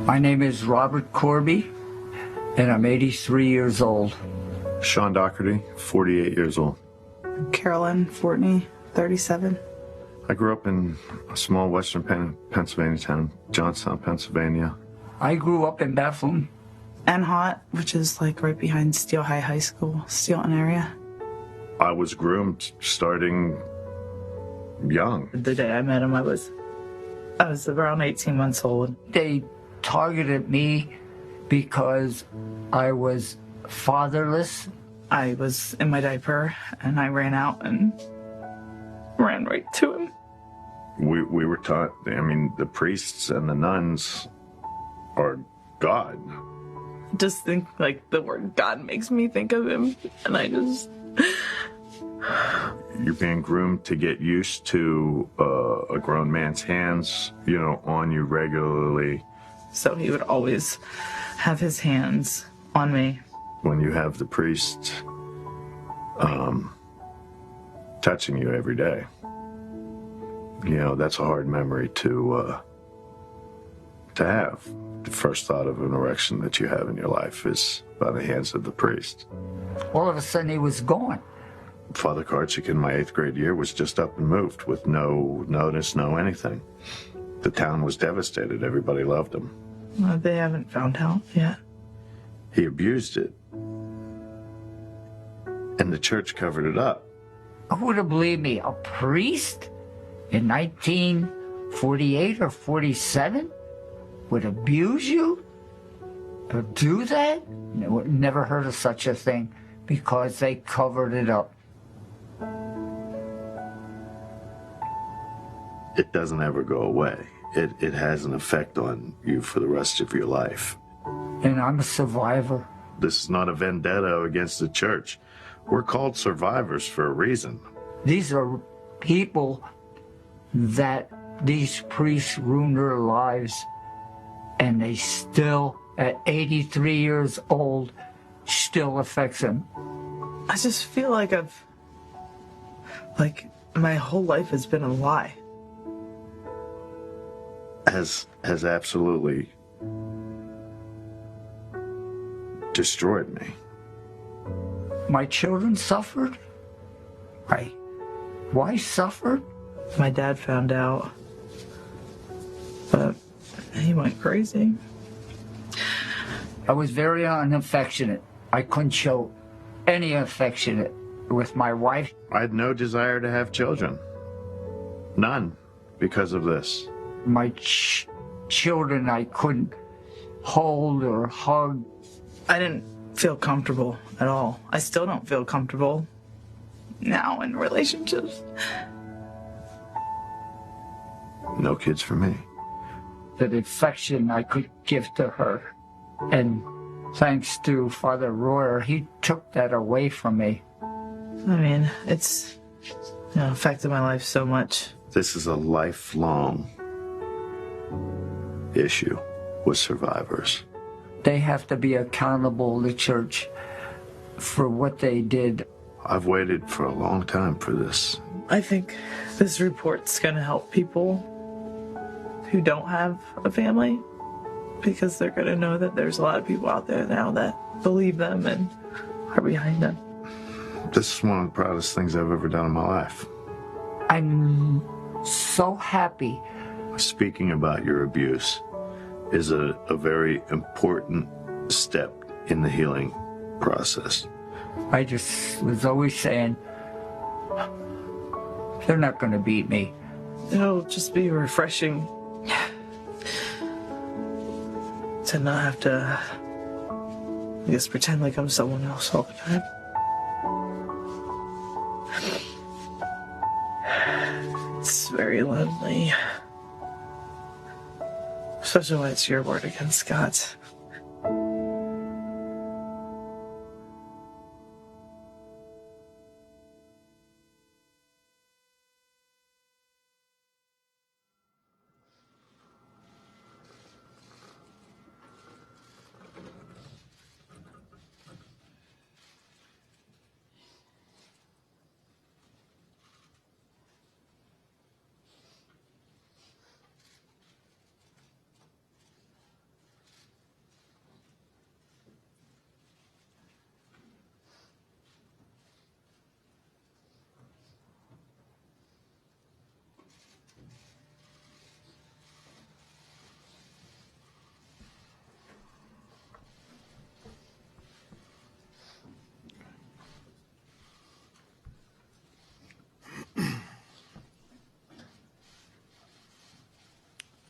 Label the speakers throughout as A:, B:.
A: My name is Robert Corby, and I'm 83 years old.
B: Sean Doherty, 48 years old.
C: Carolyn Fortney, 37.
B: I grew up in a small western Pennsylvania town, Johnstown, Pennsylvania.
A: I grew up in Bethlehem.
C: Hot, which is like right behind Steel High School, Steelton area.
B: I was groomed starting young.
C: The day I met him, I was around 18 months old.
A: They targeted me because I was fatherless.
C: I was in my diaper, and I ran out and ran right to him.
B: We were taught, the priests and the nuns are God.
C: Just think, like, the word God makes me think of him, and I just...
B: You're being groomed to get used to a grown man's hands, on you regularly.
C: So he would always have his hands on me.
B: When you have the priest touching you every day, that's a hard memory to have. The first thought of an erection that you have in your life is by the hands of the priest.
A: All of a sudden, he was gone.
B: Father Karchik in my 8th grade year was just up and moved with no notice, no anything. The town was devastated. Everybody loved him.
C: They haven't found out yet.
B: He abused it. And the church covered it up.
A: Who would have believed me? A priest in 1948 or 47 would abuse you? To do that? Never heard of such a thing because they covered it up.
B: It doesn't ever go away. It has an effect on you for the rest of your life.
A: And I'm a survivor.
B: This is not a vendetta against the church. We're called survivors for a reason.
A: These are people that these priests ruined their lives, and they still, at 83 years old, still affects them.
C: I just feel like my whole life has been a lie.
B: Has absolutely destroyed me.
A: My children suffered. Why suffered?
C: My dad found out, but he went crazy.
A: I was very unaffectionate. I couldn't show any affection with my wife.
B: I had no desire to have children. None, because of this.
A: My children I couldn't hold or hug.
C: I didn't feel comfortable at all. I still don't feel comfortable now in relationships.
B: No kids for me.
A: The affection I could give to her. And thanks to Father Royer, he took that away from me.
C: It's affected my life so much.
B: This is a lifelong issue with survivors.
A: They have to be accountable, the church, for what they did.
B: I've waited for a long time for this.
C: I think this report's going to help people who don't have a family, because they're going to know that there's a lot of people out there now that believe them and are behind them.
B: This is one of the proudest things I've ever done in my life.
A: I'm so happy.
B: Speaking about your abuse is a very important step in the healing process.
A: I just was always saying, they're not going to beat me.
C: It'll just be refreshing to not have to, pretend like I'm someone else all the time. It's very lonely. Especially when it's your word against God's.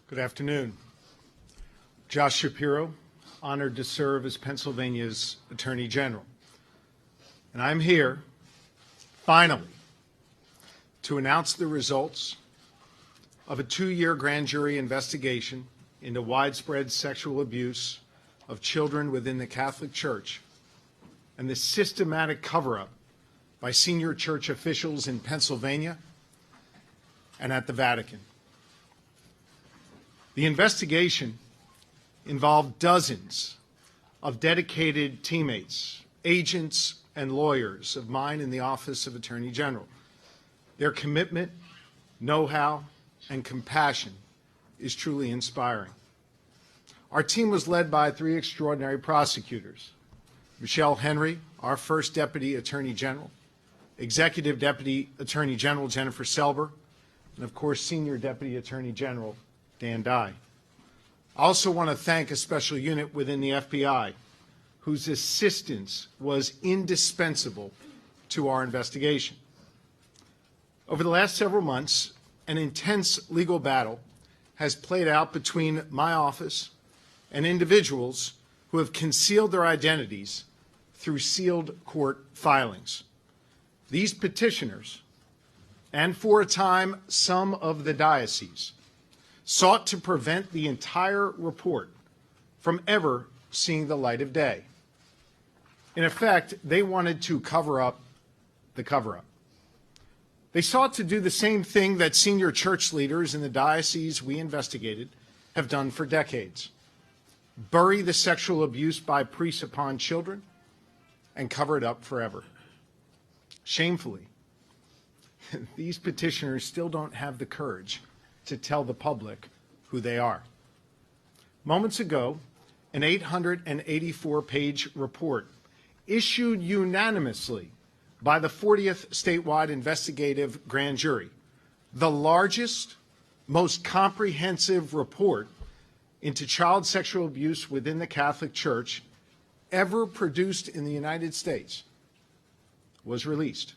D: Good afternoon. Josh Shapiro, honored to serve as Pennsylvania's Attorney General. And I'm here, finally, to announce the results of a 2-year grand jury investigation into widespread sexual abuse of children within the Catholic Church and the systematic cover-up by senior church officials in Pennsylvania and at the Vatican. The investigation involved dozens of dedicated teammates, agents, and lawyers of mine in the Office of Attorney General. Their commitment, know-how, and compassion is truly inspiring. Our team was led by 3 extraordinary prosecutors: Michelle Henry, our first Deputy Attorney General, Executive Deputy Attorney General Jennifer Selber, and of course, Senior Deputy Attorney General Dan Dye. I also want to thank a special unit within the FBI whose assistance was indispensable to our investigation. Over the last several months, an intense legal battle has played out between my office and individuals who have concealed their identities through sealed court filings. These petitioners, and for a time some of the dioceses, sought to prevent the entire report from ever seeing the light of day. In effect, they wanted to cover up the cover-up. They sought to do the same thing that senior church leaders in the diocese we investigated have done for decades: bury the sexual abuse by priests upon children and cover it up forever. Shamefully, these petitioners still don't have the courage to tell the public who they are. Moments ago, an 884-page report issued unanimously by the 40th statewide investigative grand jury, the largest, most comprehensive report into child sexual abuse within the Catholic Church ever produced in the United States, was released.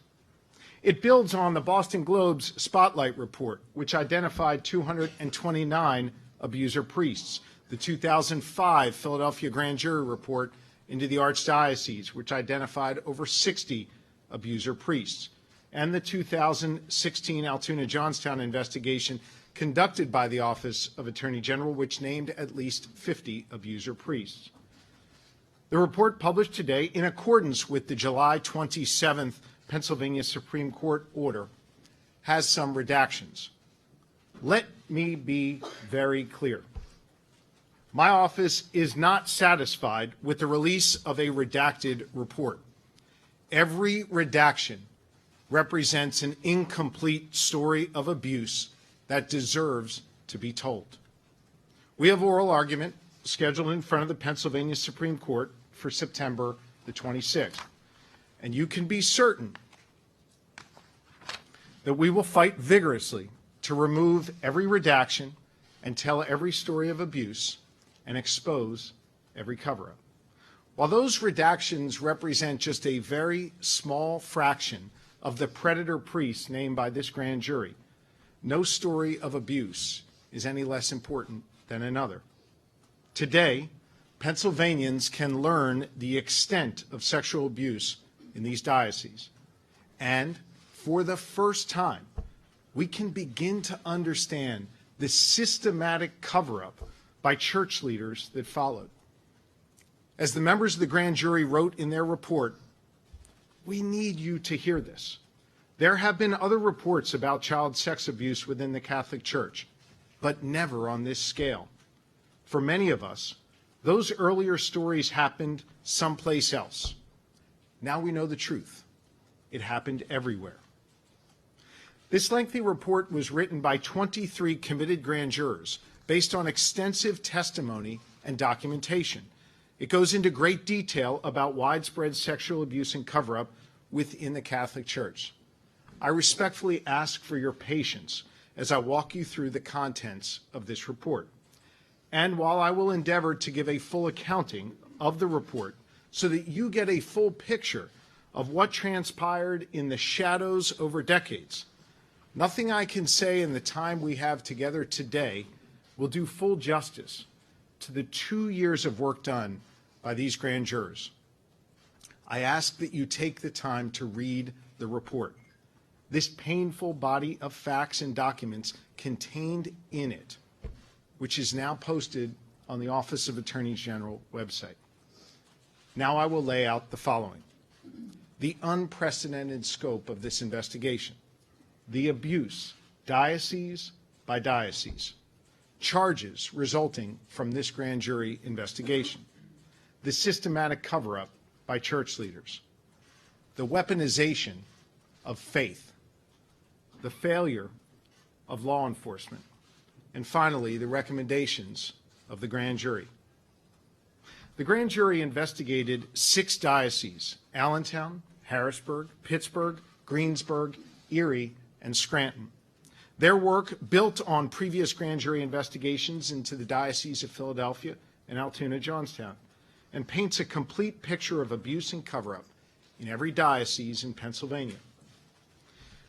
D: It builds on the Boston Globe's Spotlight report, which identified 229 abuser priests, the 2005 Philadelphia grand jury report into the Archdiocese, which identified over 60 abuser priests, and the 2016 Altoona-Johnstown investigation conducted by the Office of Attorney General, which named at least 50 abuser priests. The report published today, in accordance with the July 27th Pennsylvania Supreme Court order, has some redactions. Let me be very clear. My office is not satisfied with the release of a redacted report. Every redaction represents an incomplete story of abuse that deserves to be told. We have oral argument scheduled in front of the Pennsylvania Supreme Court for September the 26th. And you can be certain that we will fight vigorously to remove every redaction and tell every story of abuse and expose every cover-up. While those redactions represent just a very small fraction of the predator priests named by this grand jury, no story of abuse is any less important than another. Today, Pennsylvanians can learn the extent of sexual abuse in these dioceses. And for the first time, we can begin to understand the systematic cover-up by church leaders that followed. As the members of the grand jury wrote in their report, we need you to hear this. There have been other reports about child sex abuse within the Catholic Church, but never on this scale. For many of us, those earlier stories happened someplace else. Now we know the truth. It happened everywhere. This lengthy report was written by 23 committed grand jurors based on extensive testimony and documentation. It goes into great detail about widespread sexual abuse and cover-up within the Catholic Church. I respectfully ask for your patience as I walk you through the contents of this report. And while I will endeavor to give a full accounting of the report so that you get a full picture of what transpired in the shadows over decades, nothing I can say in the time we have together today will do full justice to the 2 years of work done by these grand jurors. I ask that you take the time to read the report. This painful body of facts and documents contained in it, which is now posted on the Office of Attorney General website. Now I will lay out the following: the unprecedented scope of this investigation, the abuse, diocese by diocese, charges resulting from this grand jury investigation, the systematic cover-up by church leaders, the weaponization of faith, the failure of law enforcement, and finally, the recommendations of the grand jury. The grand jury investigated 6 dioceses: Allentown, Harrisburg, Pittsburgh, Greensburg, Erie, and Scranton. Their work built on previous grand jury investigations into the Diocese of Philadelphia and Altoona, Johnstown, and paints a complete picture of abuse and cover-up in every diocese in Pennsylvania.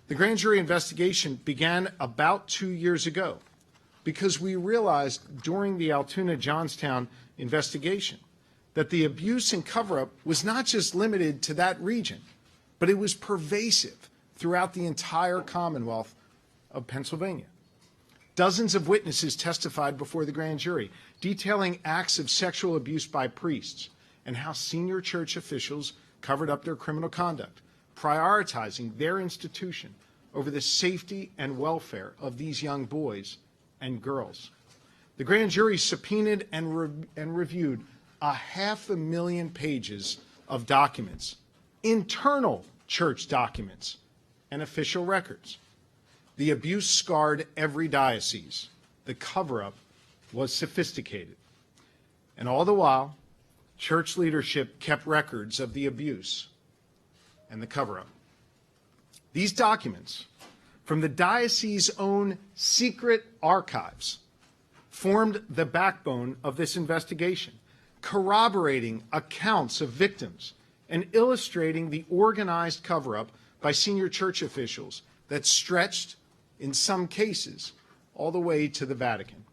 D: The grand jury investigation began about 2 years ago because we realized during the Altoona, Johnstown investigation that the abuse and cover-up was not just limited to that region, but it was pervasive throughout the entire Commonwealth of Pennsylvania. Dozens of witnesses testified before the grand jury, detailing acts of sexual abuse by priests and how senior church officials covered up their criminal conduct, prioritizing their institution over the safety and welfare of these young boys and girls. The grand jury subpoenaed and reviewed 500,000 pages of documents, internal church documents, and official records. The abuse scarred every diocese. The cover-up was sophisticated. And all the while, church leadership kept records of the abuse and the cover-up. These documents, from the diocese's own secret archives, formed the backbone of this investigation, corroborating accounts of victims and illustrating the organized cover-up by senior church officials that stretched, in some cases, all the way to the Vatican.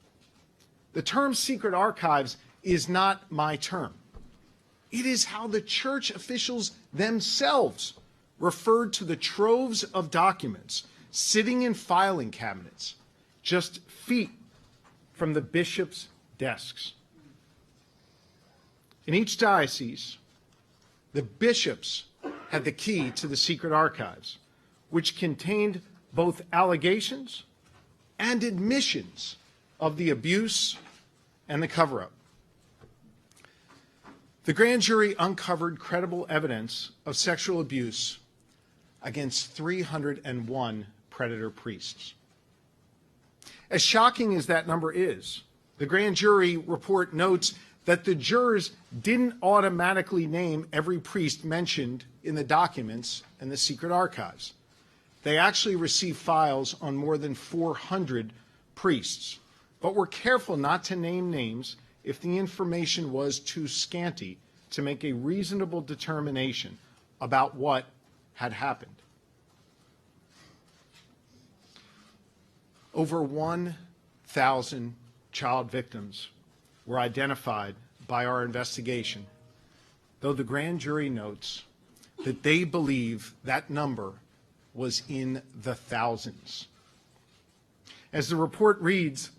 D: The term secret archives is not my term. It is how the church officials themselves referred to the troves of documents sitting in filing cabinets just feet from the bishops' desks. In each diocese, the bishops had the key to the secret archives, which contained both allegations and admissions of the abuse and the cover-up. The grand jury uncovered credible evidence of sexual abuse against 301 predator priests. As shocking as that number is, the grand jury report notes that the jurors didn't automatically name every priest mentioned in the documents and the secret archives. They actually received files on more than 400 priests, but were careful not to name names if the information was too scanty to make a reasonable determination about what had happened. Over 1,000 child victims were identified by our investigation, though the grand jury notes that they believe that number was in the thousands. As the report reads,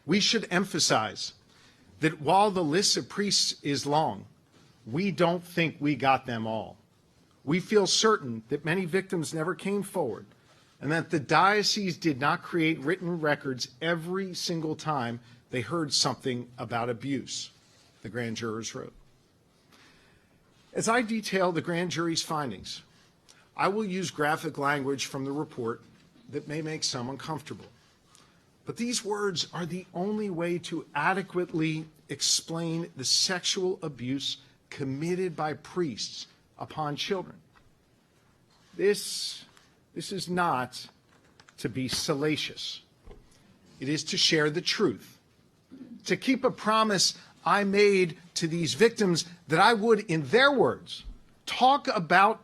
D: we should emphasize that while the list of priests is long, we don't think we got them all. We feel certain that many victims never came forward and that the diocese did not create written records every single time they heard something about abuse, the grand jurors wrote. As I detail the grand jury's findings, I will use graphic language from the report that may make some uncomfortable. But these words are the only way to adequately explain the sexual abuse committed by priests upon children. This is not to be salacious. It is to share the truth, to keep a promise I made to these victims that I would, in their words, talk about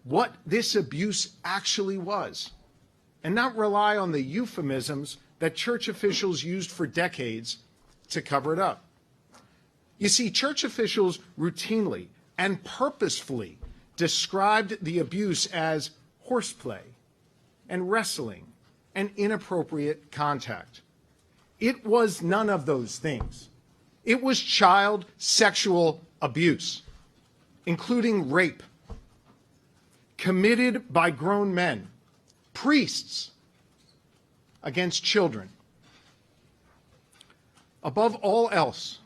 D: what this abuse actually was, and not rely on the euphemisms that church officials used for decades to cover it up. You see, church officials routinely and purposefully described the abuse as horseplay and wrestling and inappropriate contact. It was none of those things. It was child sexual abuse, including rape, committed by grown men, priests, against children. Above all else,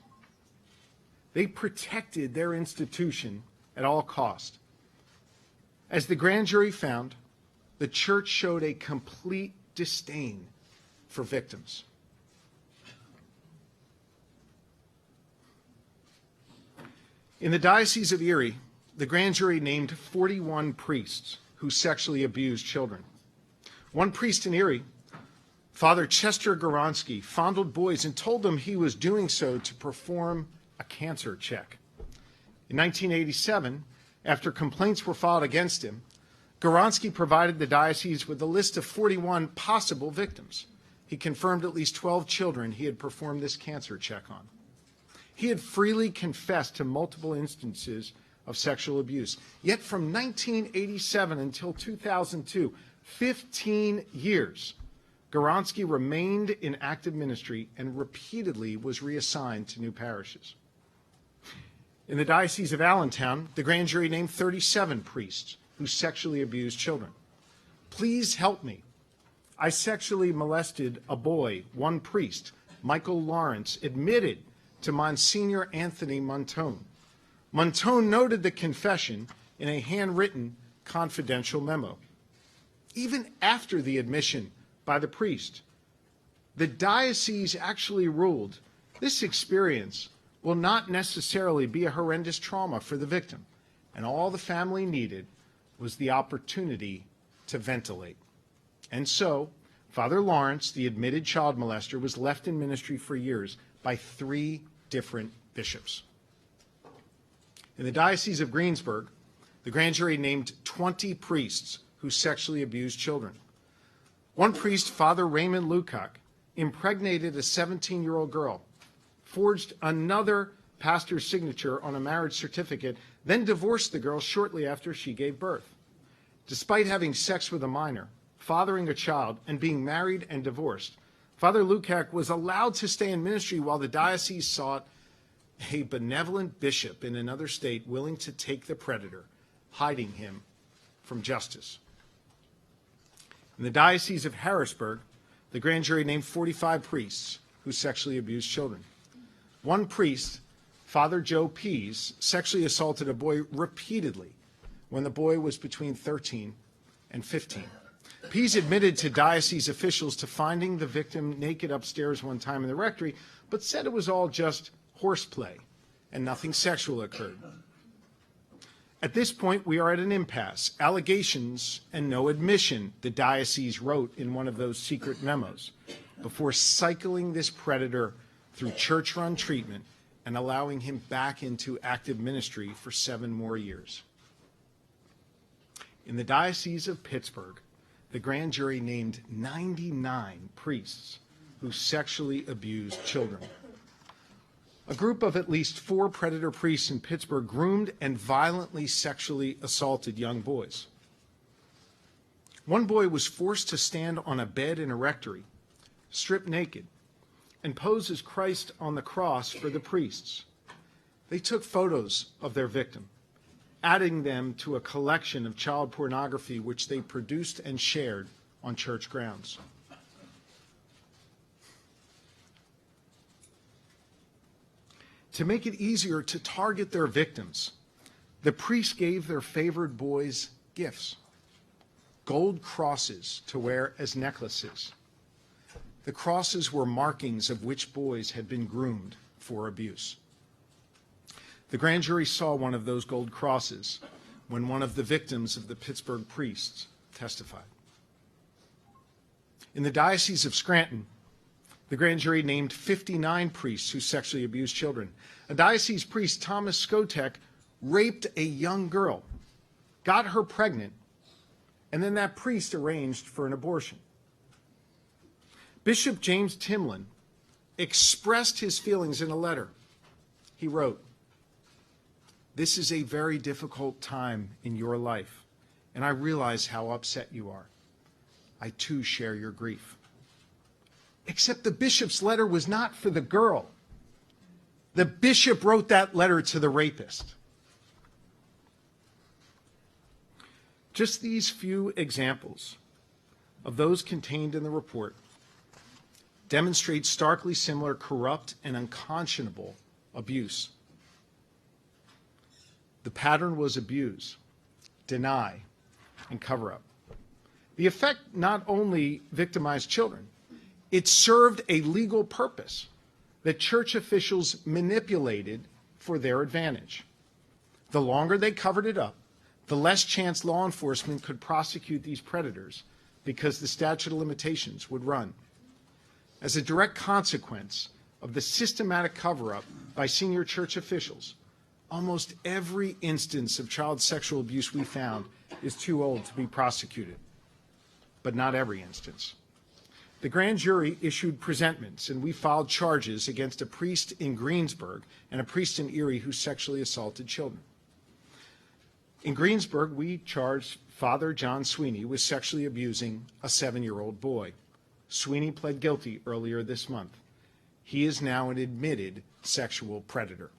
D: they protected their institution at all cost. As the grand jury found, the church showed a complete disdain for victims. In the Diocese of Erie, the grand jury named 41 priests who sexually abused children. One priest in Erie, Father Chester Goronsky, fondled boys and told them he was doing so to perform a cancer check. In 1987, after complaints were filed against him, Goronsky provided the diocese with a list of 41 possible victims. He confirmed at least 12 children he had performed this cancer check on. He had freely confessed to multiple instances of sexual abuse. Yet from 1987 until 2002, 15 years, Goronsky remained in active ministry and repeatedly was reassigned to new parishes. In the Diocese of Allentown, the grand jury named 37 priests who sexually abused children. Please help me. I sexually molested a boy, one priest, Michael Lawrence, admitted to Monsignor Anthony Montone. Montone noted the confession in a handwritten confidential memo. Even after the admission by the priest, the diocese actually ruled this experience will not necessarily be a horrendous trauma for the victim, and all the family needed was the opportunity to ventilate. And so, Father Lawrence, the admitted child molester, was left in ministry for years by 3 different bishops. In the Diocese of Greensburg, the grand jury named 20 priests who sexually abused children. One priest, Father Raymond Lukac, impregnated a 17-year-old girl, forged another pastor's signature on a marriage certificate, then divorced the girl shortly after she gave birth. Despite having sex with a minor, fathering a child, and being married and divorced, Father Lukac was allowed to stay in ministry while the diocese sought a benevolent bishop in another state willing to take the predator, hiding him from justice. In the Diocese of Harrisburg, the grand jury named 45 priests who sexually abused children. One priest, Father Joe Pease, sexually assaulted a boy repeatedly when the boy was between 13 and 15. Pease admitted to diocese officials to finding the victim naked upstairs one time in the rectory, but said it was all just horseplay and nothing sexual occurred. At this point, we are at an impasse. Allegations and no admission, the diocese wrote in one of those secret memos, before cycling this predator through church-run treatment and allowing him back into active ministry for 7 more years. In the Diocese of Pittsburgh, the grand jury named 99 priests who sexually abused children. A group of at least 4 predator priests in Pittsburgh groomed and violently sexually assaulted young boys. One boy was forced to stand on a bed in a rectory, stripped naked, and pose as Christ on the cross for the priests. They took photos of their victim, adding them to a collection of child pornography which they produced and shared on church grounds. To make it easier to target their victims, the priests gave their favored boys gifts, gold crosses to wear as necklaces. The crosses were markings of which boys had been groomed for abuse. The grand jury saw one of those gold crosses when one of the victims of the Pittsburgh priests testified. In the Diocese of Scranton, the grand jury named 59 priests who sexually abused children. A diocese priest, Thomas Skotek, raped a young girl, got her pregnant, and then that priest arranged for an abortion. Bishop James Timlin expressed his feelings in a letter. He wrote, "This is a very difficult time in your life, and I realize how upset you are. I too share your grief." Except the bishop's letter was not for the girl. The bishop wrote that letter to the rapist. Just these few examples of those contained in the report demonstrate starkly similar corrupt and unconscionable abuse. The pattern was abuse, deny, and cover up. The effect not only victimized children, it served a legal purpose that church officials manipulated for their advantage. The longer they covered it up, the less chance law enforcement could prosecute these predators because the statute of limitations would run. As a direct consequence of the systematic cover-up by senior church officials, almost every instance of child sexual abuse we found is too old to be prosecuted, but not every instance. The grand jury issued presentments, and we filed charges against a priest in Greensburg and a priest in Erie who sexually assaulted children. In Greensburg, we charged Father John Sweeney with sexually abusing a 7-year-old boy. Sweeney pled guilty earlier this month. He is now an admitted sexual predator.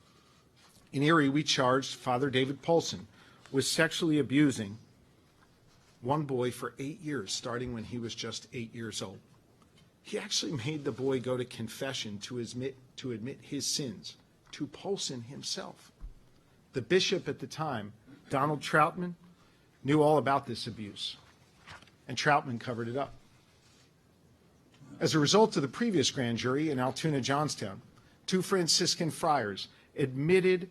D: In Erie, we charged Father David Polson with sexually abusing one boy for 8 years, starting when he was just 8 years old. He actually made the boy go to confession to admit his sins to Polson himself. The bishop at the time, Donald Troutman, knew all about this abuse, and Troutman covered it up. As a result of the previous grand jury in Altoona, Johnstown, 2 Franciscan friars admitted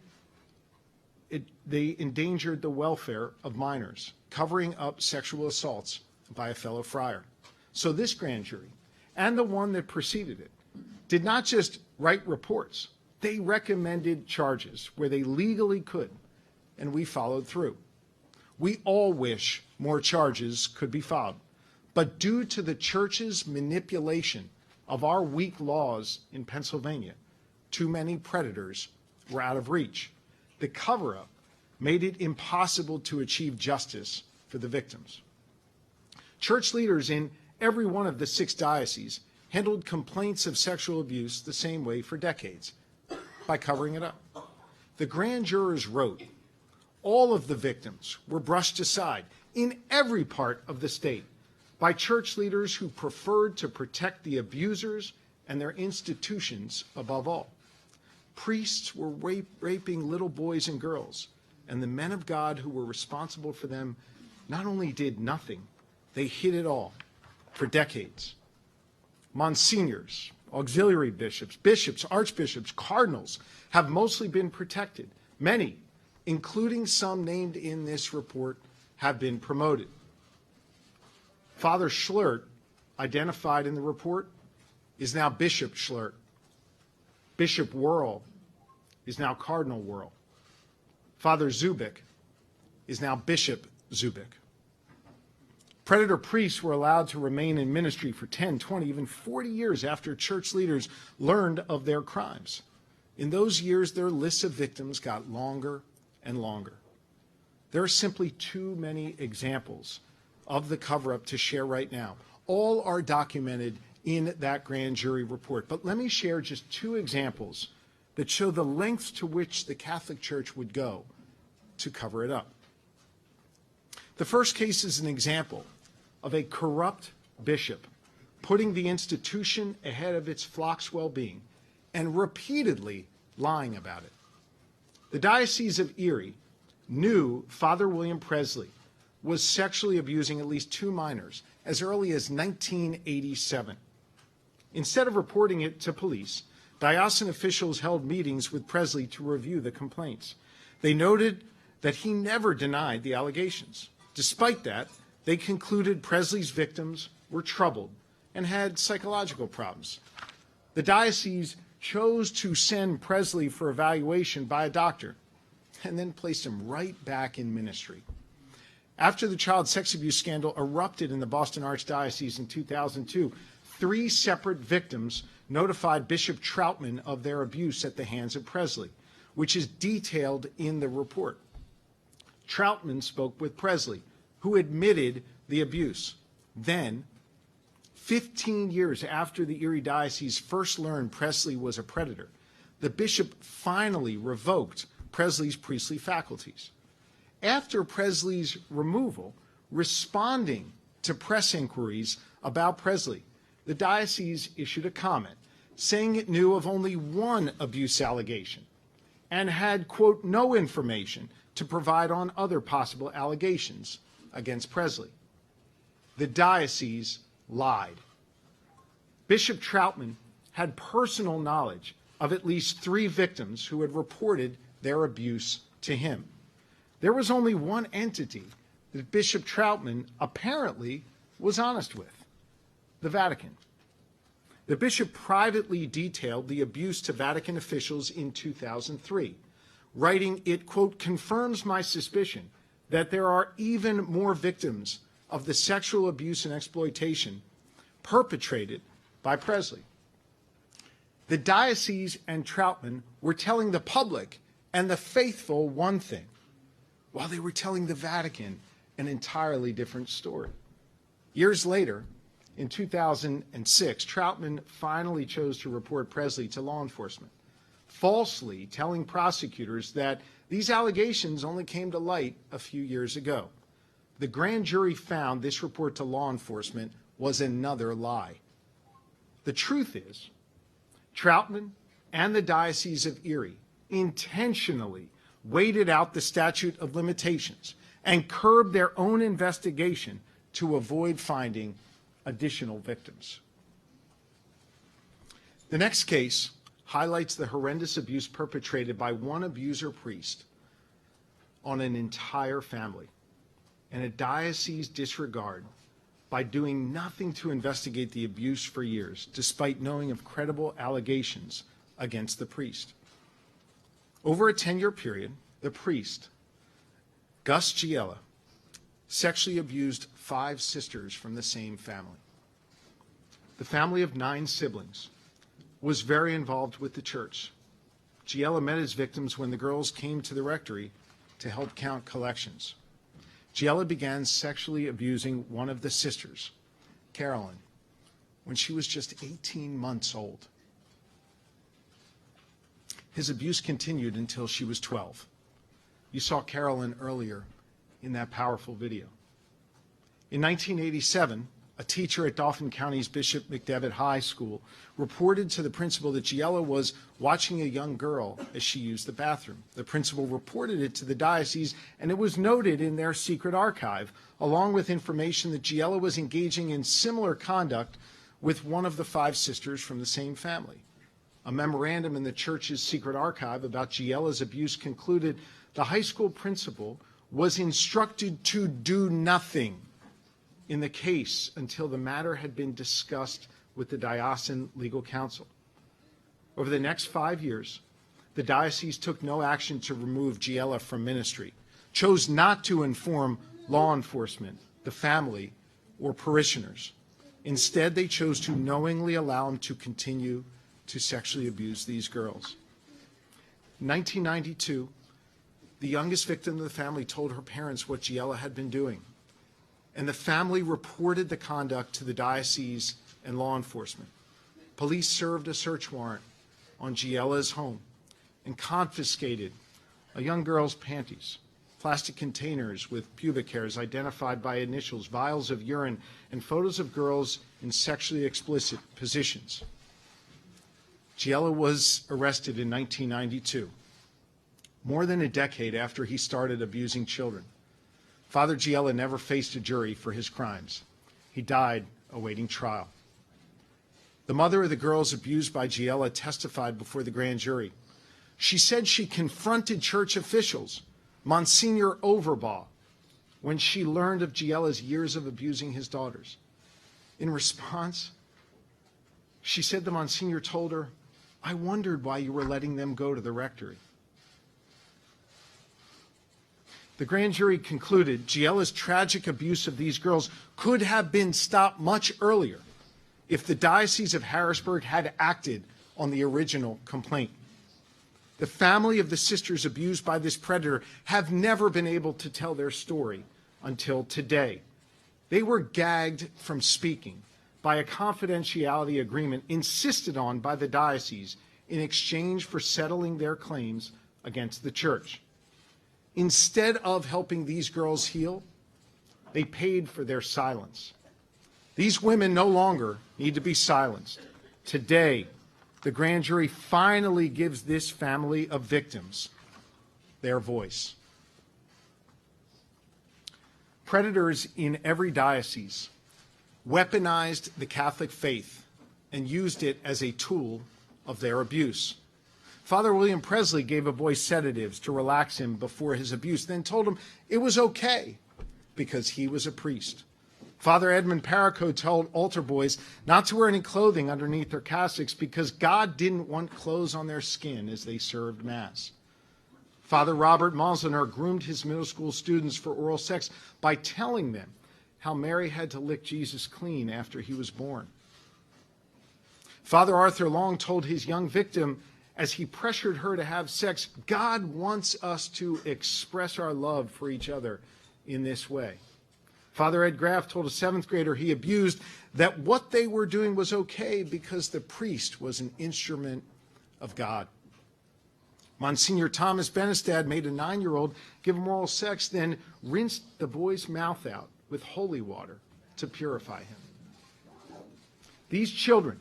D: they endangered the welfare of minors, covering up sexual assaults by a fellow friar. So this grand jury, and the one that preceded it, did not just write reports, they recommended charges where they legally could, and we followed through. We all wish more charges could be filed, but due to the church's manipulation of our weak laws in Pennsylvania, too many predators were out of reach. The cover-up made it impossible to achieve justice for the victims. Church leaders in every one of the 6 dioceses handled complaints of sexual abuse the same way for decades, by covering it up. The grand jurors wrote, all of the victims were brushed aside in every part of the state by church leaders who preferred to protect the abusers and their institutions above all. Priests were raping little boys and girls, and the men of God who were responsible for them not only did nothing, they hid it all for decades. Monsignors, auxiliary bishops, bishops, archbishops, cardinals have mostly been protected. Many, including some named in this report, have been promoted. Father Schlert, identified in the report, is now Bishop Schlert. Bishop Wuerl is now Cardinal Wuerl. Father Zubik is now Bishop Zubik. Predator priests were allowed to remain in ministry for 10, 20, even 40 years after church leaders learned of their crimes. In those years, their lists of victims got longer and longer. There are simply too many examples of the cover-up to share right now. All are documented in that grand jury report. But let me share just 2 examples that show the lengths to which the Catholic Church would go to cover it up. The first case is an example of a corrupt bishop putting the institution ahead of its flock's well-being and repeatedly lying about it. The Diocese of Erie knew Father William Presley was sexually abusing at least 2 minors as early as 1987. Instead of reporting it to police, diocesan officials held meetings with Presley to review the complaints. They noted that he never denied the allegations. Despite that, they concluded Presley's victims were troubled and had psychological problems. The diocese chose to send Presley for evaluation by a doctor and then placed him right back in ministry. After the child sex abuse scandal erupted in the Boston Archdiocese in 2002, 3 separate victims notified Bishop Troutman of their abuse at the hands of Presley, which is detailed in the report. Troutman spoke with Presley, who admitted the abuse. Then, 15 years after the Erie Diocese first learned Presley was a predator, the bishop finally revoked Presley's priestly faculties. After Presley's removal, responding to press inquiries about Presley, the diocese issued a comment saying it knew of only one abuse allegation and had, quote, no information to provide on other possible allegations against Presley. The diocese lied. Bishop Troutman had personal knowledge of at least 3 victims who had reported their abuse to him. There was only one entity that Bishop Troutman apparently was honest with: the Vatican. The bishop privately detailed the abuse to Vatican officials in 2003, writing, it, quote, confirms my suspicion that there are even more victims of the sexual abuse and exploitation perpetrated by Presley. The diocese and Troutman were telling the public and the faithful one thing, while they were telling the Vatican an entirely different story. Years later, in 2006, Troutman finally chose to report Presley to law enforcement, falsely telling prosecutors that these allegations only came to light a few years ago. The grand jury found this report to law enforcement was another lie. The truth is, Troutman and the Diocese of Erie intentionally waited out the statute of limitations and curbed their own investigation to avoid finding additional victims. The next case highlights the horrendous abuse perpetrated by one abuser priest on an entire family, and a diocese disregard by doing nothing to investigate the abuse for years, despite knowing of credible allegations against the priest. Over a 10-year period, the priest, Gus Giella, sexually abused 5 sisters from the same family. The family of 9 siblings was very involved with the church. Giella met his victims when the girls came to the rectory to help count collections. Giella began sexually abusing one of the sisters, Carolyn, when she was just 18 months old. His abuse continued until she was 12. You saw Carolyn earlier in that powerful video. In 1987, a teacher at Dauphin County's Bishop McDevitt High School reported to the principal that Giella was watching a young girl as she used the bathroom. The principal reported it to the diocese, and it was noted in their secret archive, along with information that Giella was engaging in similar conduct with one of the 5 sisters from the same family. A memorandum in the church's secret archive about Giella's abuse concluded the high school principal was instructed to do nothing in the case until the matter had been discussed with the diocesan legal counsel. Over the next 5 years, the diocese took no action to remove Giella from ministry, chose not to inform law enforcement, the family, or parishioners. Instead, they chose to knowingly allow him to continue to sexually abuse these girls. In 1992, the youngest victim of the family told her parents what Giella had been doing, and the family reported the conduct to the diocese and law enforcement. Police served a search warrant on Giella's home and confiscated a young girl's panties, plastic containers with pubic hairs identified by initials, vials of urine, and photos of girls in sexually explicit positions. Giella was arrested in 1992, more than a decade after he started abusing children. Father Giella never faced a jury for his crimes. He died awaiting trial. The mother of the girls abused by Giella testified before the grand jury. She said she confronted church officials, Monsignor Overbaugh, when she learned of Giella's years of abusing his daughters. In response, she said the Monsignor told her, "I wondered why you were letting them go to the rectory." The grand jury concluded Giella's tragic abuse of these girls could have been stopped much earlier if the Diocese of Harrisburg had acted on the original complaint. The family of the sisters abused by this predator have never been able to tell their story until today. They were gagged from speaking by a confidentiality agreement insisted on by the diocese in exchange for settling their claims against the church. Instead of helping these girls heal, they paid for their silence. These women no longer need to be silenced. Today, the grand jury finally gives this family of victims their voice. Predators in every diocese weaponized the Catholic faith and used it as a tool of their abuse. Father William Presley gave a boy sedatives to relax him before his abuse, then told him it was okay because he was a priest. Father Edmund Perico told altar boys not to wear any clothing underneath their cassocks because God didn't want clothes on their skin as they served Mass. Father Robert Moslener groomed his middle school students for oral sex by telling them how Mary had to lick Jesus clean after he was born. Father Arthur Long told his young victim as he pressured her to have sex, God wants us to express our love for each other in this way. Father Ed Graff told a 7th grader he abused that what they were doing was okay because the priest was an instrument of God. Monsignor Thomas Benestad made a 9-year-old give him oral sex, then rinsed the boy's mouth out with holy water to purify him. These children,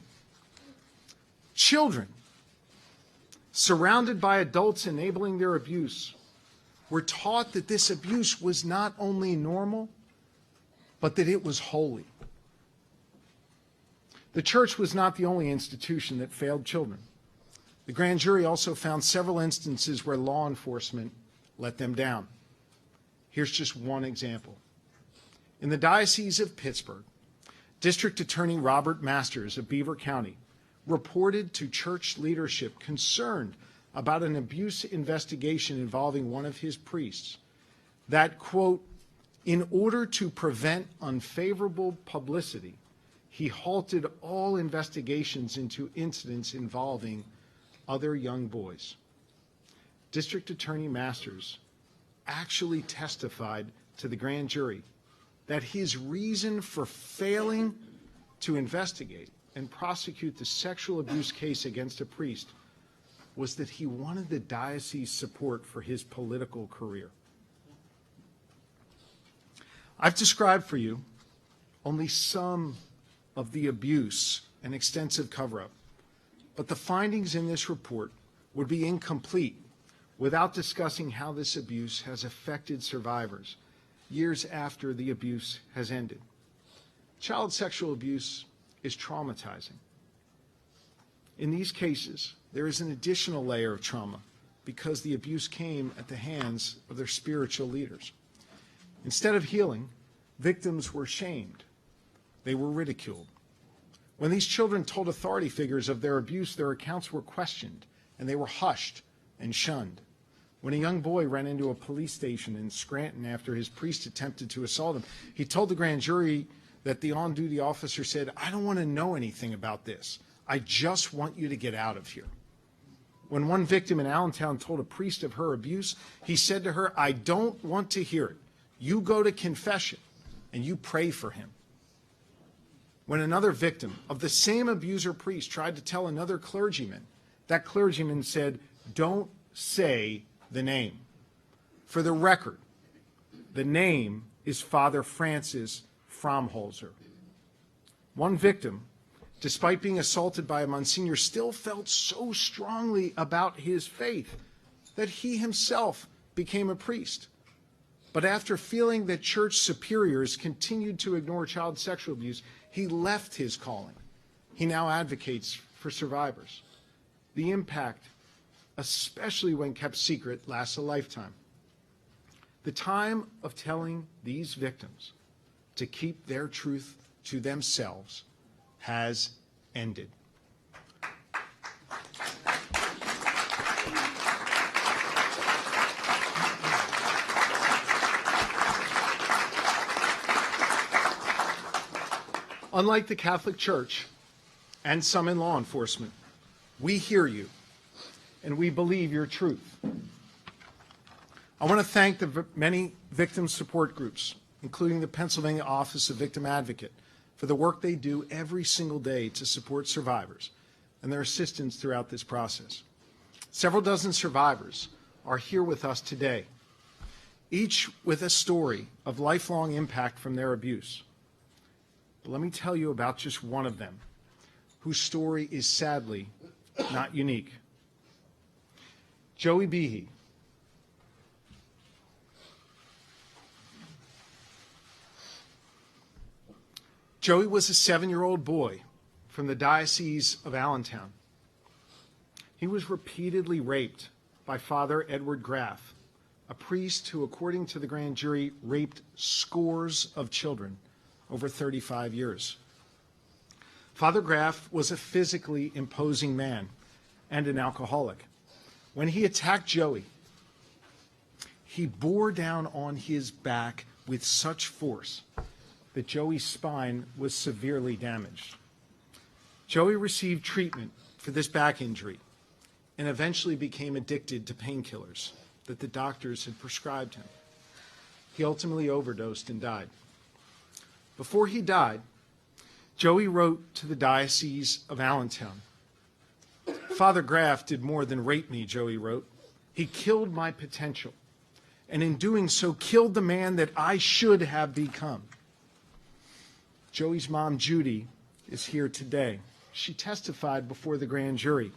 D: surrounded by adults enabling their abuse, were taught that this abuse was not only normal, but that it was holy. The church was not the only institution that failed children. The grand jury also found several instances where law enforcement let them down. Here's just one example. In the Diocese of Pittsburgh, District Attorney Robert Masters of Beaver County reported to church leadership concerned about an abuse investigation involving one of his priests that, quote, in order to prevent unfavorable publicity, he halted all investigations into incidents involving other young boys. District Attorney Masters actually testified to the grand jury that his reason for failing to investigate and prosecute the sexual abuse case against a priest was that he wanted the diocese's support for his political career. I've described for you only some of the abuse and extensive cover-up, but the findings in this report would be incomplete without discussing how this abuse has affected survivors years after the abuse has ended. Child sexual abuse is traumatizing. In these cases, there is an additional layer of trauma because the abuse came at the hands of their spiritual leaders. Instead of healing, victims were shamed. They were ridiculed. When these children told authority figures of their abuse, their accounts were questioned, and they were hushed and shunned. When a young boy ran into a police station in Scranton after his priest attempted to assault him, he told the grand jury that the on-duty officer said, I don't want to know anything about this. I just want you to get out of here. When one victim in Allentown told a priest of her abuse, he said to her, I don't want to hear it. You go to confession and you pray for him. When another victim of the same abuser priest tried to tell another clergyman, that clergyman said, don't say the name. For the record, the name is Father Francis Fromholzer. One victim, despite being assaulted by a Monsignor, still felt so strongly about his faith that he himself became a priest. But after feeling that church superiors continued to ignore child sexual abuse, he left his calling. He now advocates for survivors. The impact, especially when kept secret, lasts a lifetime. The time of telling these victims to keep their truth to themselves has ended. Unlike the Catholic Church, and some in law enforcement, we hear you, and we believe your truth. I want to thank the many victim support groups, including the Pennsylvania Office of Victim Advocate, for the work they do every single day to support survivors and their assistance throughout this process. Several dozen survivors are here with us today, each with a story of lifelong impact from their abuse. But let me tell you about just one of them, whose story is sadly not unique. Joey Behe. Joey was a 7-year-old boy from the Diocese of Allentown. He was repeatedly raped by Father Edward Graff, a priest who, according to the grand jury, raped scores of children over 35 years. Father Graff was a physically imposing man and an alcoholic. When he attacked Joey, he bore down on his back with such force that Joey's spine was severely damaged. Joey received treatment for this back injury and eventually became addicted to painkillers that the doctors had prescribed him. He ultimately overdosed and died. Before he died, Joey wrote to the Diocese of Allentown. Father Graff did more than rape me, Joey wrote. He killed my potential, and in doing so killed the man that I should have become. Joey's mom, Judy, is here today. She testified before the grand jury.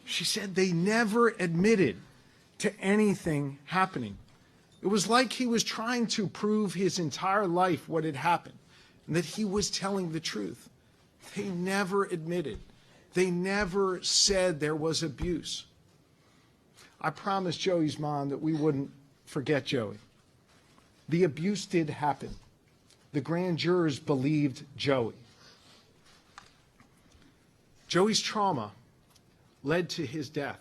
D: She said they never admitted to anything happening. It was like he was trying to prove his entire life what had happened and that he was telling the truth. They never admitted. They never said there was abuse. I promised Joey's mom that we wouldn't forget Joey. The abuse did happen. The grand jurors believed Joey. Joey's trauma led to his death.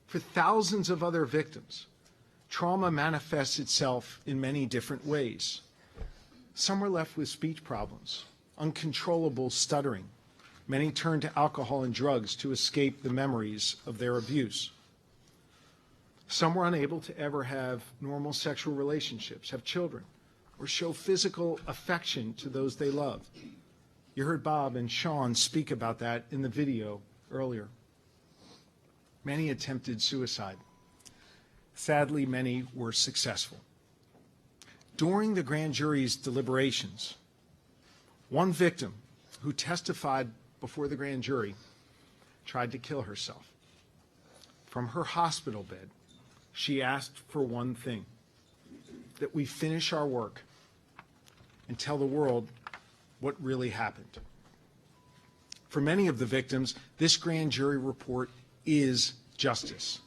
D: For thousands of other victims, trauma manifests itself in many different ways. Some were left with speech problems, uncontrollable stuttering. Many turned to alcohol and drugs to escape the memories of their abuse. Some were unable to ever have normal sexual relationships, have children, or show physical affection to those they love. You heard Bob and Sean speak about that in the video earlier. Many attempted suicide. Sadly, many were successful. During the grand jury's deliberations, one victim who testified before the grand jury tried to kill herself. From her hospital bed, she asked for one thing: that we finish our work and tell the world what really happened. For many of the victims, this grand jury report is justice.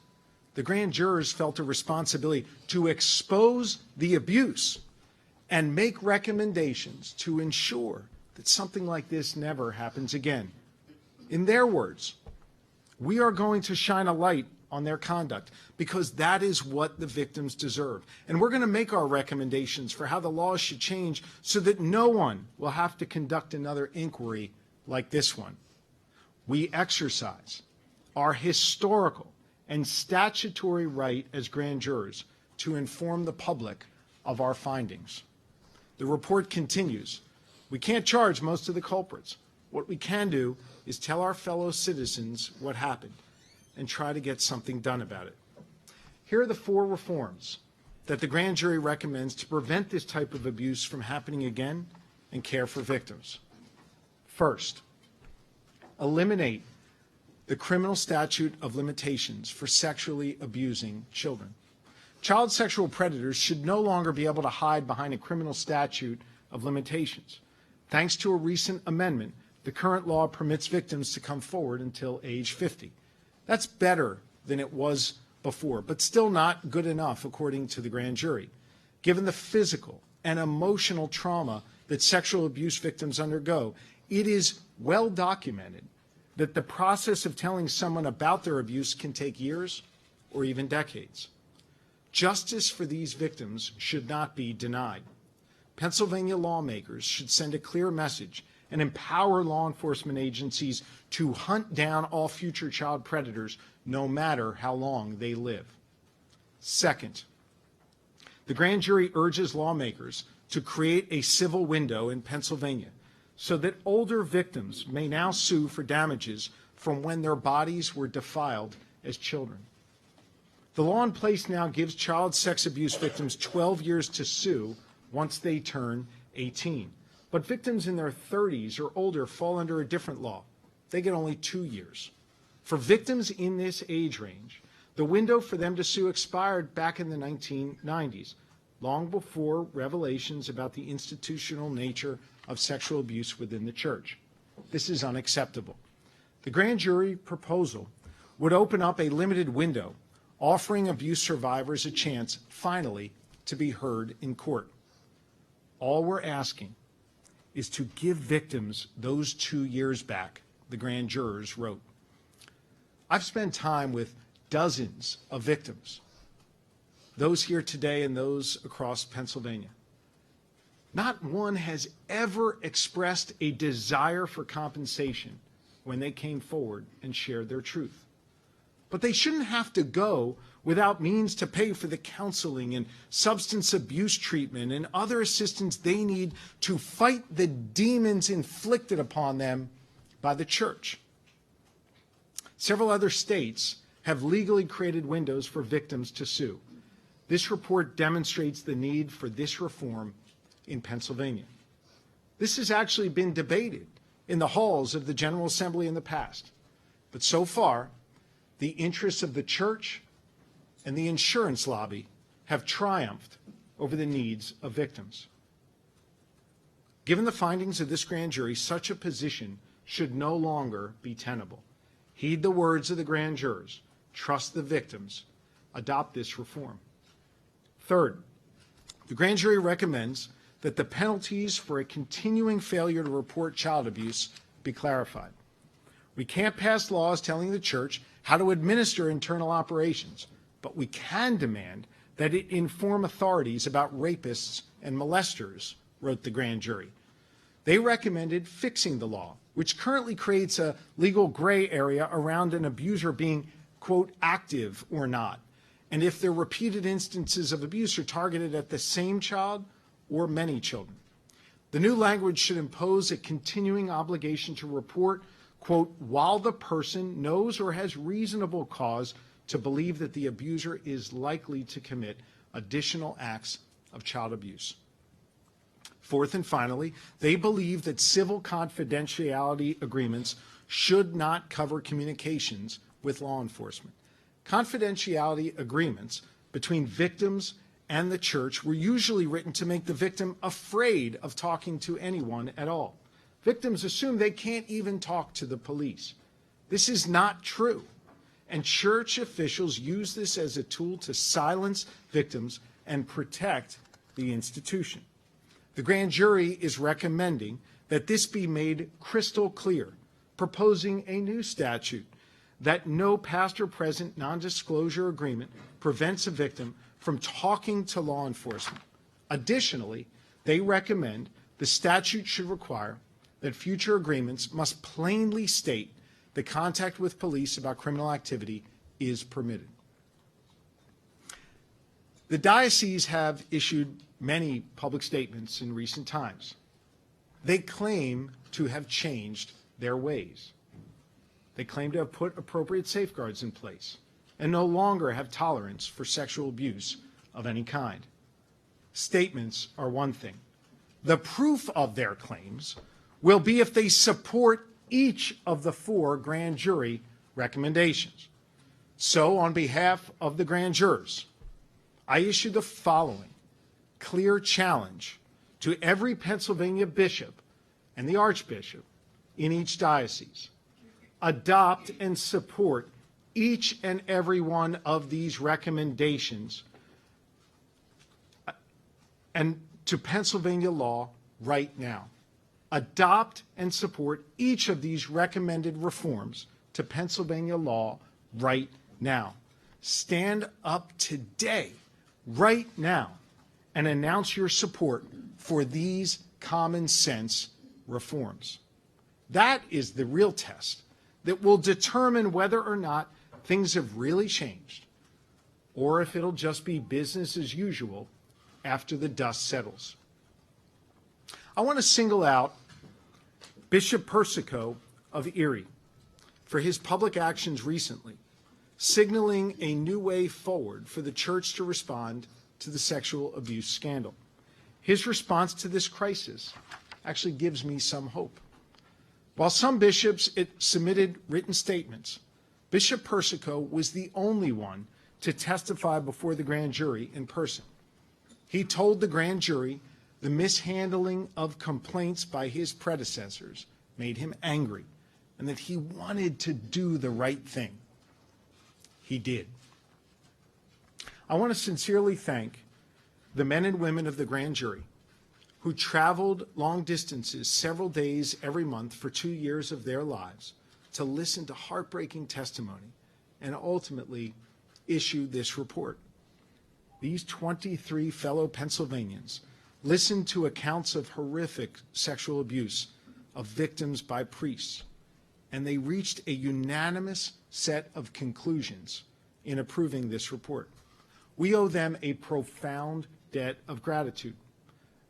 D: The grand jurors felt a responsibility to expose the abuse and make recommendations to ensure that something like this never happens again. In their words, we are going to shine a light on their conduct because that is what the victims deserve. And we're going to make our recommendations for how the laws should change so that no one will have to conduct another inquiry like this one. We exercise our historical and statutory right as grand jurors to inform the public of our findings. The report continues. We can't charge most of the culprits. What we can do is tell our fellow citizens what happened and try to get something done about it. Here are the 4 reforms that the grand jury recommends to prevent this type of abuse from happening again and care for victims. First, eliminate the criminal statute of limitations for sexually abusing children. Child sexual predators should no longer be able to hide behind a criminal statute of limitations. Thanks to a recent amendment, the current law permits victims to come forward until age 50. That's better than it was before, but still not good enough, according to the grand jury. Given the physical and emotional trauma that sexual abuse victims undergo, it is well documented that the process of telling someone about their abuse can take years or even decades. Justice for these victims should not be denied. Pennsylvania lawmakers should send a clear message and empower law enforcement agencies to hunt down all future child predators, no matter how long they live. Second, the grand jury urges lawmakers to create a civil window in Pennsylvania so that older victims may now sue for damages from when their bodies were defiled as children. The law in place now gives child sex abuse victims 12 years to sue once they turn 18. But victims in their 30s or older fall under a different law. They get only 2 years. For victims in this age range, the window for them to sue expired back in the 1990s, long before revelations about the institutional nature of sexual abuse within the church. This is unacceptable. The grand jury proposal would open up a limited window, offering abuse survivors a chance, finally, to be heard in court. All we're asking is to give victims those 2 years back, the grand jurors wrote. I've spent time with dozens of victims, those here today and those across Pennsylvania. Not one has ever expressed a desire for compensation when they came forward and shared their truth. But they shouldn't have to go without means to pay for the counseling and substance abuse treatment and other assistance they need to fight the demons inflicted upon them by the church. Several other states have legally created windows for victims to sue. This report demonstrates the need for this reform in Pennsylvania. This has actually been debated in the halls of the General Assembly in the past. But so far, the interests of the church and the insurance lobby have triumphed over the needs of victims. Given the findings of this grand jury, such a position should no longer be tenable. Heed the words of the grand jurors. Trust the victims. Adopt this reform. Third, the grand jury recommends that the penalties for a continuing failure to report child abuse be clarified. We can't pass laws telling the church how to administer internal operations, but we can demand that it inform authorities about rapists and molesters, wrote the grand jury. They recommended fixing the law, which currently creates a legal gray area around an abuser being, quote, active or not, and if their repeated instances of abuse are targeted at the same child or many children. The new language should impose a continuing obligation to report, quote, while the person knows or has reasonable cause to believe that the abuser is likely to commit additional acts of child abuse. Fourth and finally, they believe that civil confidentiality agreements should not cover communications with law enforcement. Confidentiality agreements between victims and the church were usually written to make the victim afraid of talking to anyone at all. Victims assume they can't even talk to the police. This is not true, and church officials use this as a tool to silence victims and protect the institution. The grand jury is recommending that this be made crystal clear, proposing a new statute that no pastor-present non-disclosure agreement prevents a victim from talking to law enforcement. Additionally, they recommend the statute should require that future agreements must plainly state that contact with police about criminal activity is permitted. The dioceses have issued many public statements in recent times. They claim to have changed their ways. They claim to have put appropriate safeguards in place and no longer have tolerance for sexual abuse of any kind. Statements are one thing. The proof of their claims will be if they support each of the 4 grand jury recommendations. So, on behalf of the grand jurors, I issue the following clear challenge to every Pennsylvania bishop and the archbishop in each diocese. Adopt and support each and every one of these recommendations and to Pennsylvania law right now. Adopt and support each of these recommended reforms to Pennsylvania law right now. Stand up today, right now, and announce your support for these common sense reforms. That is the real test that will determine whether or not things have really changed, or if it'll just be business as usual after the dust settles. I want to single out Bishop Persico of Erie for his public actions recently, signaling a new way forward for the church to respond to the sexual abuse scandal. His response to this crisis actually gives me some hope. While some bishops submitted written statements, Bishop Persico was the only one to testify before the grand jury in person. He told the grand jury the mishandling of complaints by his predecessors made him angry and that he wanted to do the right thing. He did. I want to sincerely thank the men and women of the grand jury who traveled long distances several days every month for 2 years of their lives to listen to heartbreaking testimony and ultimately issue this report. These 23 fellow Pennsylvanians listened to accounts of horrific sexual abuse of victims by priests, and they reached a unanimous set of conclusions in approving this report. We owe them a profound debt of gratitude.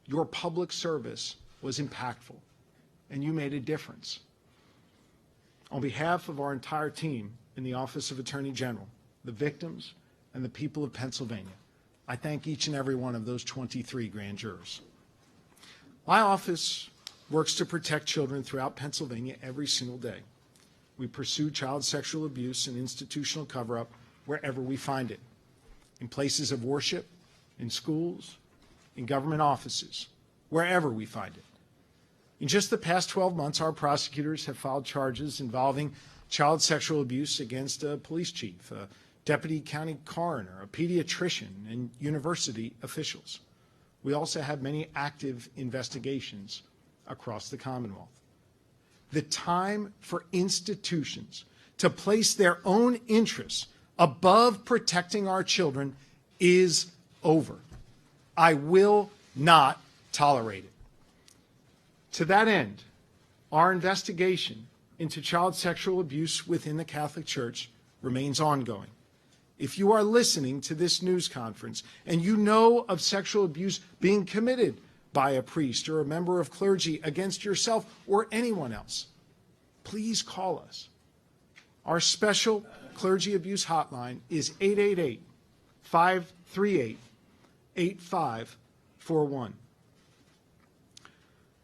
D: Your public service was impactful, and you made a difference. On behalf of our entire team in the Office of Attorney General, the victims, and the people of Pennsylvania, I thank each and every one of those 23 grand jurors. My office works to protect children throughout Pennsylvania every single day. We pursue child sexual abuse and institutional cover-up wherever we find it, in places of worship, in schools, in government offices, wherever we find it. In just the past 12 months, our prosecutors have filed charges involving child sexual abuse against a police chief, a deputy county coroner, a pediatrician, and university officials. We also have many active investigations across the Commonwealth. The time for institutions to place their own interests above protecting our children is over. I will not tolerate it. To that end, our investigation into child sexual abuse within the Catholic Church remains ongoing. If you are listening to this news conference and you know of sexual abuse being committed by a priest or a member of clergy against yourself or anyone else, please call us. Our special clergy abuse hotline is 888-538-8541.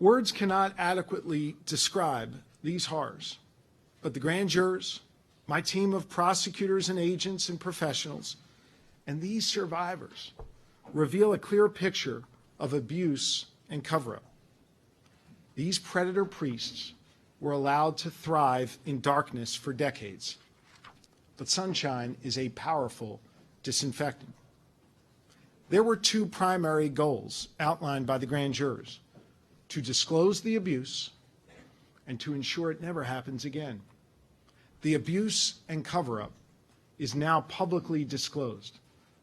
D: Words cannot adequately describe these horrors, but the grand jurors, my team of prosecutors and agents and professionals, and these survivors reveal a clear picture of abuse and cover-up. These predator priests were allowed to thrive in darkness for decades, but sunshine is a powerful disinfectant. There were two primary goals outlined by the grand jurors: to disclose the abuse and to ensure it never happens again. The abuse and cover-up is now publicly disclosed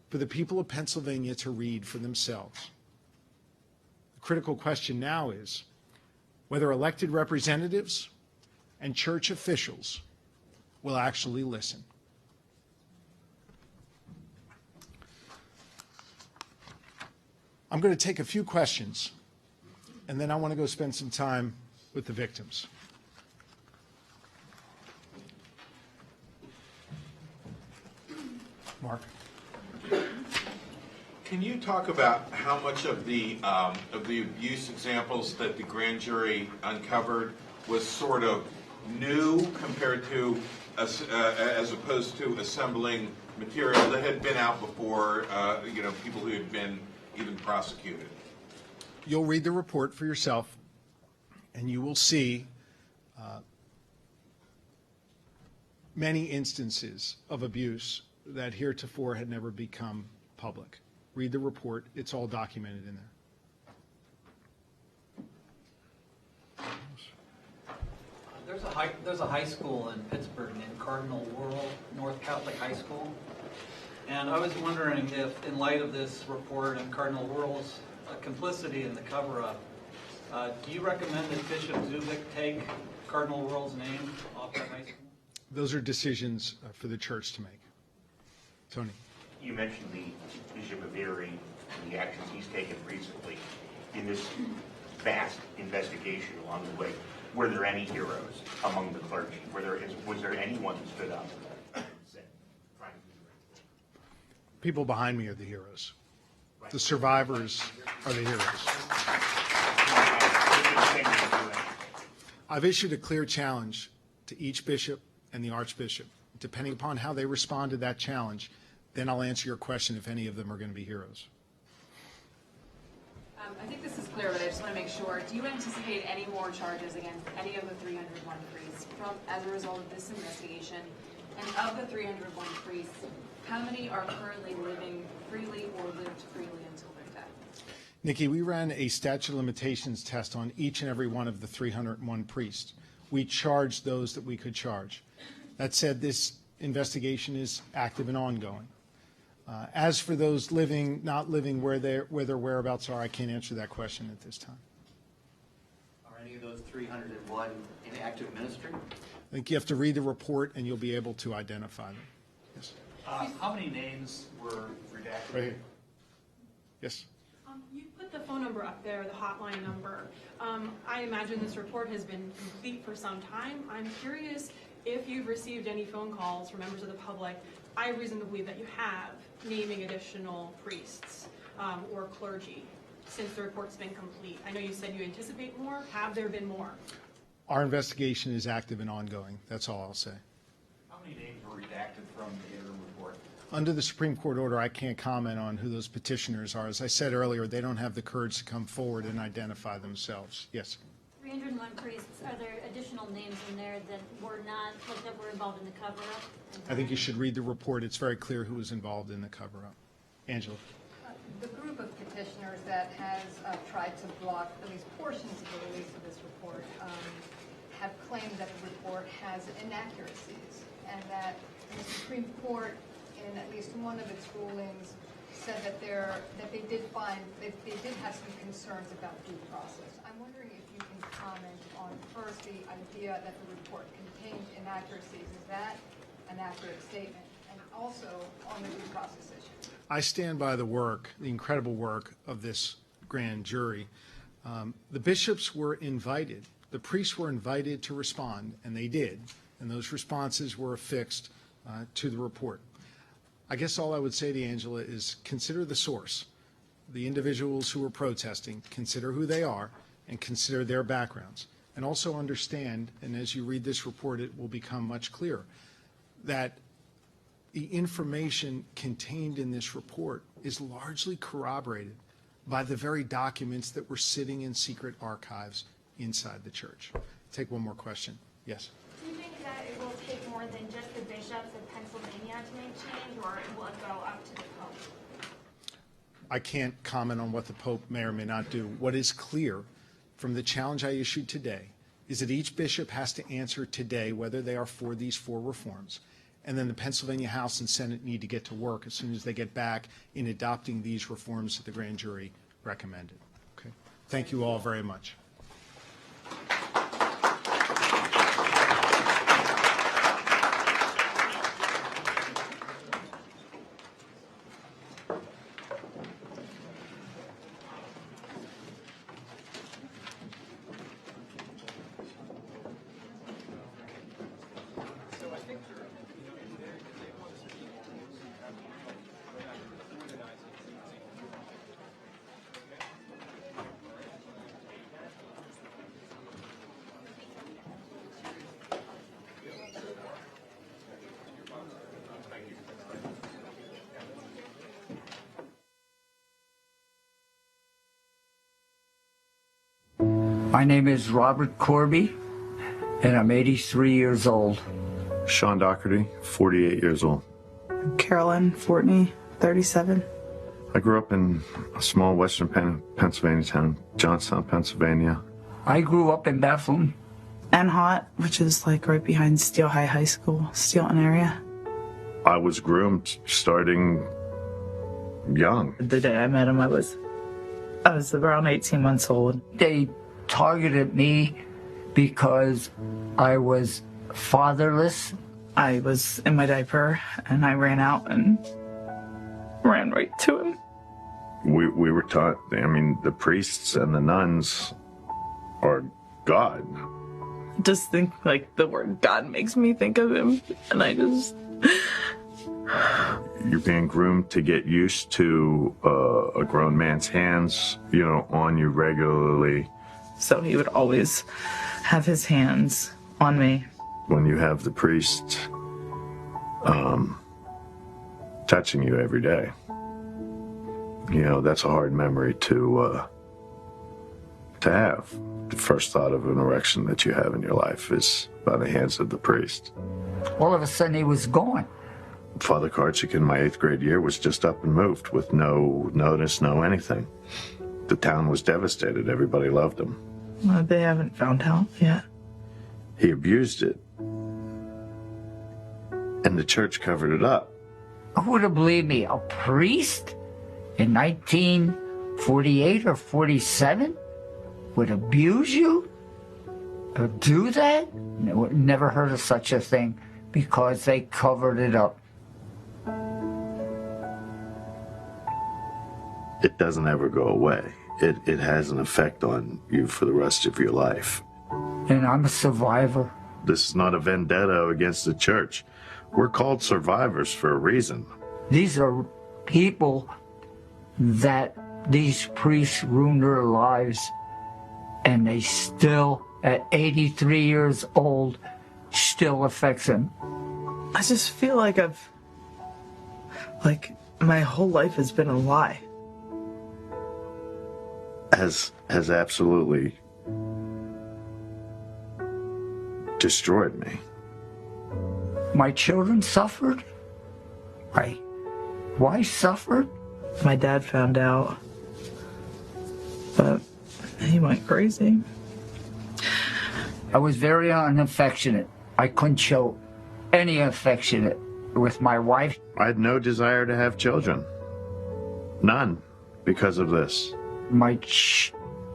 D: for the people of Pennsylvania to read for themselves. The critical question now is whether elected representatives and church officials will actually listen. I'm going to take a few questions, and then I want to go spend some time with the victims. Mark.
E: Can you talk about how much of the abuse examples that the grand jury uncovered was sort of new compared to as opposed to assembling material that had been out before, people who had been even prosecuted?
D: You'll read the report for yourself, and you will see many instances of abuse that heretofore had never become public. Read the report. It's all documented in there.
F: There's a high school in Pittsburgh named Cardinal Wuerl North Catholic High School. And I was wondering if, in light of this report and Cardinal Wuerl's complicity in the cover-up, Do you recommend that Bishop Zubik take Cardinal World's name off that high school?
D: Those are decisions for the church to make. Tony.
G: You mentioned the Bishop of Erie and the actions he's taken recently. In this vast investigation along the way, were there any heroes among the clergy? Was there anyone who stood up and said, trying to do the right thing?
D: People behind me are the heroes. The survivors are the heroes. I've issued a clear challenge to each bishop and the archbishop. Depending upon how they respond to that challenge, then I'll answer your question if any of them are going to be heroes.
H: I think this is clear, but I just want to make sure. Do you anticipate any more charges against any of the 301 priests as a result of this investigation? And of the 301 priests, how many are currently living freely or lived freely until their death?
D: Nikki, we ran a statute of limitations test on each and every one of the 301 priests. We charged those that we could charge. That said, this investigation is active and ongoing. As for those living, not living, where their whereabouts are, I can't answer that question at this time.
I: Are any of those 301 in active ministry?
D: I think you have to read the report and you'll be able to identify them. Yes.
F: How many names were redacted?
D: Right here. Yes.
J: You put the phone number up there, the hotline number. I imagine this report has been complete for some time. I'm curious if you've received any phone calls from members of the public. I have reason to believe that you have, naming additional priests or clergy since the report's been complete. I know you said you anticipate more. Have there been more?
D: Our investigation is active and ongoing. That's all I'll say.
F: How many names were redacted from the interim report?
D: Under the Supreme Court order, I can't comment on who those petitioners are. As I said earlier, they don't have the courage to come forward and identify themselves. Yes.
K: 301 priests, are there additional names in there that were not, like, that were involved in the cover-up?
D: I think you should read the report. It's very clear who was involved in the cover-up. Angela.
L: The group of petitioners that has tried to block at least portions of the release of this report have claimed that the report has inaccuracies, and that the Supreme Court, in at least one of its rulings, said that they did have some concerns about due process. I'm wondering if you can comment on first the idea that the report contained inaccuracies. Is that an accurate statement? And also on the due process issue.
D: I stand by the work, the incredible work of this grand jury. The bishops were invited, the priests were invited to respond, and they did. And those responses were affixed to the report. I guess all I would say to Angela is consider the source, the individuals who were protesting, consider who they are, and consider their backgrounds. And also understand, and as you read this report, it will become much clearer, that the information contained in this report is largely corroborated by the very documents that were sitting in secret archives inside the church. Take one more question. Yes.
K: Do you think that it will take more than just the bishops of Pennsylvania to make change, or will it go up to the Pope?
D: I can't comment on what the Pope may or may not do. What is clear from the challenge I issued today is that each bishop has to answer today whether they are for these 4 reforms. And then the Pennsylvania House and Senate need to get to work as soon as they get back in adopting these reforms that the grand jury recommended. Okay. Thank you all very much.
A: My name is Robert Corby, and I'm 83 years old.
B: Sean Doherty, 48 years old.
C: Carolyn Fortney, 37.
B: I grew up in a small western Pennsylvania town, Johnstown, Pennsylvania.
A: I grew up in Bethlehem.
C: Anhot, which is like right behind Steel High School, Steelton area.
B: I was groomed starting young.
C: The day I met him, I was around 18 months old.
A: They targeted me because I was fatherless.
C: I was in my diaper and I ran out and ran right to him.
B: We were taught, I mean, the priests and the nuns are God.
C: Just think, like, the word God makes me think of him, and I just...
B: You're being groomed to get used to a grown man's hands, you know, on you regularly.
C: So he would always have his hands on me.
B: When you have the priest touching you every day, you know, that's a hard memory to have. The first thought of an erection that you have in your life is by the hands of the priest.
A: All of a sudden he was gone.
B: Father Karchik in my 8th grade year was just up and moved with no notice, no anything. The town was devastated. Everybody loved him.
C: They haven't found out yet.
B: He abused it. And the church covered it up.
A: Who would have believed me? A priest in 1948 or 47 would abuse you? Do that? Never heard of such a thing because they covered it up.
B: It doesn't ever go away. It has an effect on you for the rest of your life.
A: And I'm a survivor.
B: This is not a vendetta against the church. We're called survivors for a reason.
A: These are people that these priests ruined their lives, and they still, at 83 years old, still affects them.
C: I just feel like my whole life has been a lie.
B: Has absolutely destroyed me.
A: My children suffered. My wife suffered.
C: My dad found out, but he went crazy.
A: I was very unaffectionate. I couldn't show any affection with my wife.
B: I had no desire to have children. None, because of this.
A: My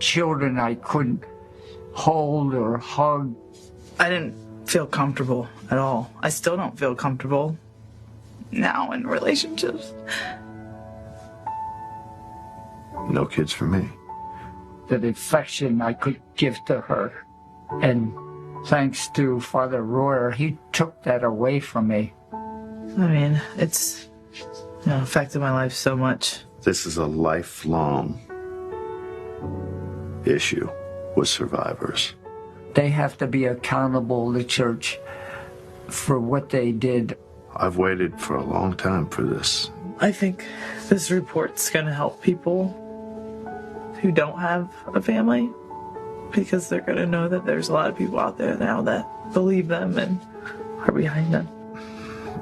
A: children I couldn't hold or hug.
C: I didn't feel comfortable at all. I still don't feel comfortable now in relationships.
B: No kids for me.
A: The affection I could give to her. And thanks to Father Royer, he took that away from me.
C: I mean, it's affected my life so much.
B: This is a lifelong issue with survivors.
A: They have to be accountable, the church, for what they did.
B: I've waited for a long time for this.
C: I think this report's going to help people who don't have a family, because they're going to know that there's a lot of people out there now that believe them and are behind them.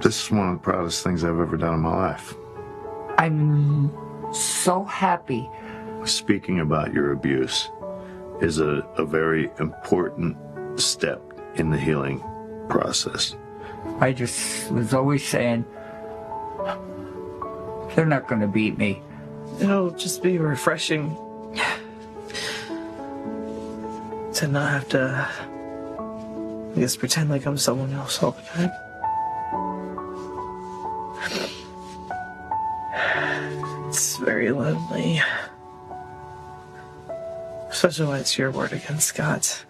B: This is one of the proudest things I've ever done in my life.
A: I'm so happy.
B: Speaking about your abuse is a very important step in the healing process.
A: I just was always saying, they're not going to beat me.
C: It'll just be refreshing to not have to, I guess, pretend like I'm someone else all the time. It's very lonely. Especially when it's your word against God's.